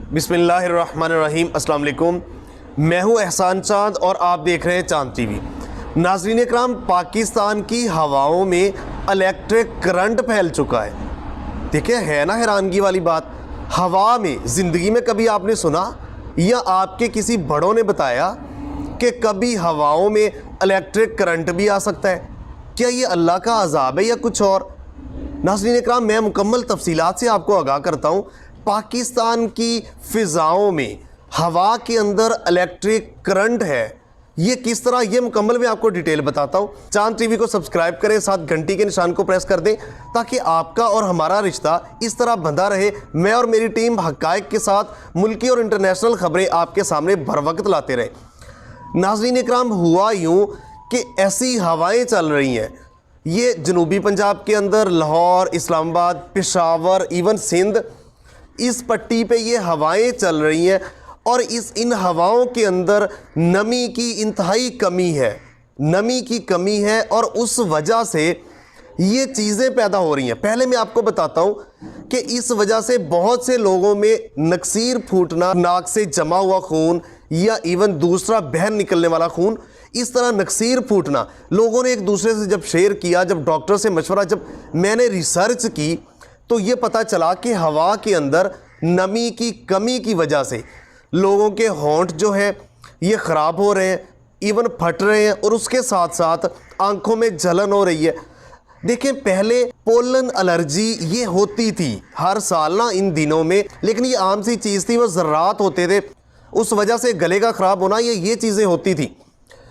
बिस्मिल्लाहिर्रहमानिर्रहीम। अस्सलाम वालेकुम। मैं हूं एहसान चांद और आप देख रहे हैं चांद टीवी। नाज़रीन इकराम, पाकिस्तान की हवाओं में इलेक्ट्रिक करंट फैल चुका है। देखिए, है ना हैरानगी वाली बात। हवा में ज़िंदगी में कभी आपने सुना या आपके किसी बड़ों ने बताया कि कभी हवाओं में इलेक्ट्रिक करंट भी आ सकता है? क्या ये अल्लाह का अज़ाब है या कुछ और? नाज़रीन इकराम, मैं मुकम्मल तफसीलात से आपको आगाह करता हूँ। पाकिस्तान की फ़िज़ाओं में हवा के अंदर इलेक्ट्रिक करंट है, ये किस तरह, ये मुकम्मल मैं आपको डिटेल बताता हूँ। चांद टीवी को सब्सक्राइब करें, साथ घंटी के निशान को प्रेस कर दें ताकि आपका और हमारा रिश्ता इस तरह बंधा रहे। मैं और मेरी टीम हक़ाइक़ के साथ मुल्की और इंटरनेशनल ख़बरें आपके सामने बर वक्त लाते रहे। नाज़रीन इकराम, हुआ यूँ कि ऐसी हवाएँ चल रही हैं, ये जनूबी पंजाब के अंदर लाहौर, इस्लामाबाद, पेशावर, इवन सिंध, इस पट्टी पे ये हवाएं चल रही हैं और इन हवाओं के अंदर नमी की इंतहाई कमी है। नमी की कमी है और उस वजह से ये चीज़ें पैदा हो रही हैं। पहले मैं आपको बताता हूँ कि इस वजह से बहुत से लोगों में नक्सीर फूटना, नाक से जमा हुआ खून या इवन दूसरा बहन निकलने वाला खून, इस तरह नक्सीर फूटना, लोगों ने एक दूसरे से जब शेयर किया, जब डॉक्टर से मशवरा, जब मैंने रिसर्च की, तो ये पता चला कि हवा के अंदर नमी की कमी की वजह से लोगों के होंठ जो है ये ख़राब हो रहे हैं, इवन फट रहे हैं और उसके साथ साथ आंखों में जलन हो रही है। देखें, पहले पोलन एलर्जी ये होती थी हर साल ना इन दिनों में, लेकिन ये आम सी चीज़ थी, वो ज़र्रात होते थे, उस वजह से गले का ख़राब होना, ये चीज़ें होती थी।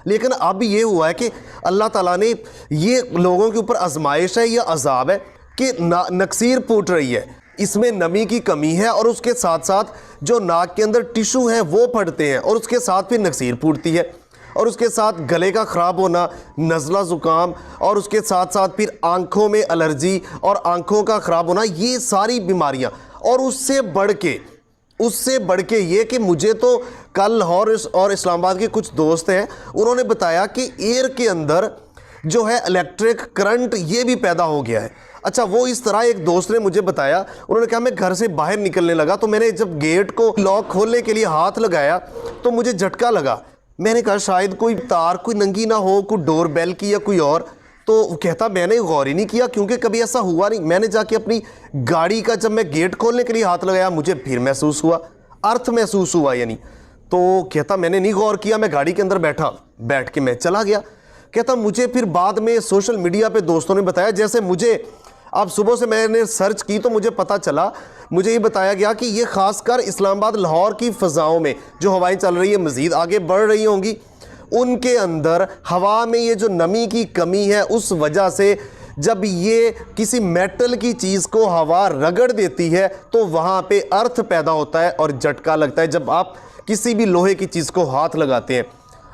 लेकिन अब ये हुआ है कि अल्लाह ताला ने ये लोगों के ऊपर आजमाइश है या अजाब है कि नक्सीर फूट रही है, इसमें नमी की कमी है और उसके साथ साथ जो नाक के अंदर टिश्यू हैं वो फटते हैं और उसके साथ फिर नक्सीर फूटती है और उसके साथ गले का ख़राब होना, नज़ला ज़ुकाम और उसके साथ साथ फिर आंखों में एलर्जी और आंखों का ख़राब होना, ये सारी बीमारियां। और उससे बढ़ के ये कि मुझे तो कल लाहौर और इस्लामाबाद के कुछ दोस्त हैं, उन्होंने बताया कि एयर के अंदर जो है इलेक्ट्रिक करंट ये भी पैदा हो गया है। अच्छा, वो इस तरह, एक दोस्त ने मुझे बताया, उन्होंने कहा मैं घर से बाहर निकलने लगा तो मैंने जब गेट को लॉक खोलने के लिए हाथ लगाया तो मुझे झटका लगा। मैंने कहा शायद कोई तार कोई नंगी ना हो, कोई डोर बेल की या कोई और। तो कहता मैंने गौर ही नहीं किया क्योंकि कभी ऐसा हुआ नहीं। मैंने जाके अपनी गाड़ी का जब मैं गेट खोलने के लिए हाथ लगाया, मुझे फिर महसूस हुआ, अर्थ महसूस हुआ यानी। तो कहता मैंने नहीं गौर किया, मैं गाड़ी के अंदर बैठ के मैं चला गया। कहता मुझे फिर बाद में सोशल मीडिया पे दोस्तों ने बताया, जैसे मुझे अब सुबह से मैंने सर्च की तो मुझे पता चला, मुझे ये बताया गया कि ये खासकर इस्लामाबाद, लाहौर की फ़ज़ाओं में जो हवाएं चल रही है, मज़ीद आगे बढ़ रही होंगी, उनके अंदर हवा में ये जो नमी की कमी है, उस वजह से जब ये किसी मेटल की चीज़ को हवा रगड़ देती है तो वहाँ पे अर्थ पैदा होता है और झटका लगता है जब आप किसी भी लोहे की चीज़ को हाथ लगाते हैं।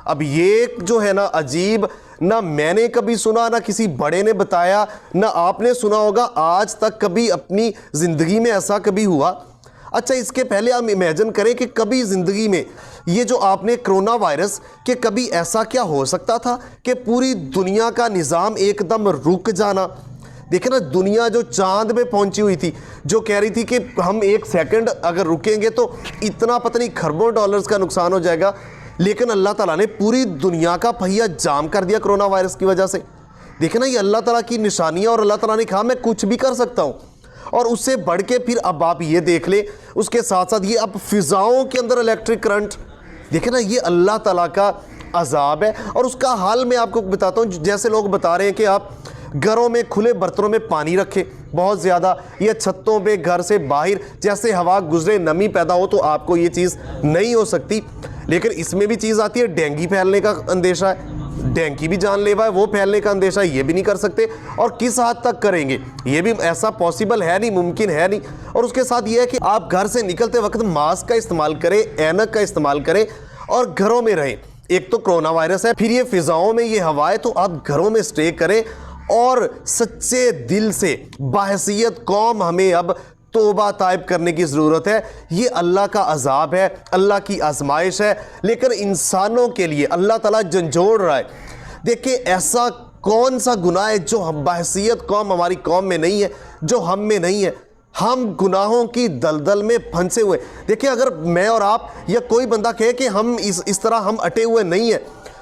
अब ये जो है ना अजीब, ना मैंने कभी सुना, ना किसी बड़े ने बताया, ना आपने सुना होगा आज तक कभी अपनी ज़िंदगी में ऐसा कभी हुआ। अच्छा, इसके पहले आप इमेजिन करें कि कभी ज़िंदगी में ये जो आपने कोरोना वायरस, कि कभी ऐसा क्या हो सकता था कि पूरी दुनिया का निज़ाम एकदम रुक जाना। देखें ना, दुनिया जो चांद पे पहुंची हुई थी, जो कह रही थी कि हम एक सेकंड अगर रुकेंगे तो इतना पता नहीं खरबों डॉलर्स का नुकसान हो जाएगा, लेकिन अल्लाह ताला ने पूरी दुनिया का पहिया जाम कर दिया कोरोना वायरस की वजह से। देखें ना, ये अल्लाह ताला की निशानियाँ, और अल्लाह ताला ने कहा मैं कुछ भी कर सकता हूँ। और उससे बढ़ के फिर अब आप ये देख ले, उसके साथ साथ ये अब फ़िज़ाओं के अंदर इलेक्ट्रिक करंट। देखें ना, ये अल्लाह ताला का अजाब है और उसका हाल मैं आपको बताता हूँ। जैसे लोग बता रहे हैं कि आप घरों में खुले बर्तनों में पानी रखें बहुत ज़्यादा, या छतों पे घर से बाहर जैसे हवा गुजरे, नमी पैदा हो तो आपको ये चीज़ नहीं हो सकती। लेकिन इसमें भी चीज़ आती है, डेंगू फैलने का अंदेशा है, डेंगू भी जानलेवा है, वो फैलने का अंदेशा है, ये भी नहीं कर सकते। और किस हद तक करेंगे, ये भी ऐसा पॉसिबल है नहीं, मुमकिन है नहीं। और उसके साथ ये है कि आप घर से निकलते वक्त मास्क का इस्तेमाल करें, ऐनक का इस्तेमाल करें और घरों में रहें। एक तो कोरोना वायरस है, फिर ये फ़िज़ाओं में ये हवाएं, तो आप घरों में स्टे करें और सच्चे दिल से बाहैसियत कौम हमें अब तौबा ताइब करने की ज़रूरत है। ये अल्लाह का अजाब है, अल्लाह की आजमाइश है, लेकिन इंसानों के लिए अल्लाह ताला झंझोड़ रहा है। देखिए, ऐसा कौन सा गुनाह है जो बाहैसियत कौम हमारी कौम में नहीं है, जो हम में नहीं है? हम गुनाहों की दलदल में फंसे हुए। देखिए, अगर मैं और आप या कोई बंदा कहे कि हम इस तरह हम अटे हुए नहीं है,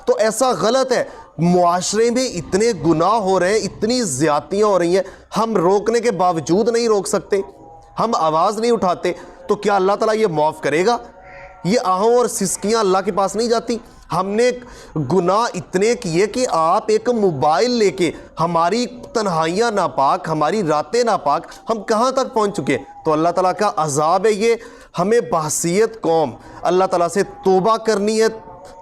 तो ऐसा गलत है। मुआशरे में इतने गुनाह हो रहे हैं, इतनी ज्यादतियां हो रही हैं, हम रोकने के बावजूद नहीं रोक सकते, हम आवाज़ नहीं उठाते, तो क्या अल्लाह ताला ये माफ़ करेगा? ये आहों और सिसकियां अल्लाह के पास नहीं जाती। हमने गुनाह इतने किए कि आप एक मोबाइल लेके हमारी तन्हाइयाँ नापाक, हमारी रातें नापाक, हम कहाँ तक पहुँच चुके हैं। तो अल्लाह ताला का अजाब है ये। हमें बहसीयत कौम अल्लाह ताला से तौबा करनी है।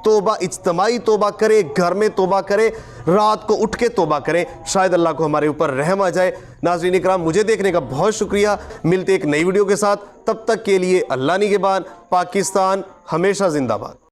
तौबा इज्तमाई तौबा करे, घर में तौबा करे, रात को उठ के तौबा करें, शायद अल्लाह को हमारे ऊपर रहम आ जाए। नाज़रीन इकराम, मुझे देखने का बहुत शुक्रिया। मिलते एक नई वीडियो के साथ, तब तक के लिए अल्लाह निगहबान। पाकिस्तान हमेशा जिंदाबाद।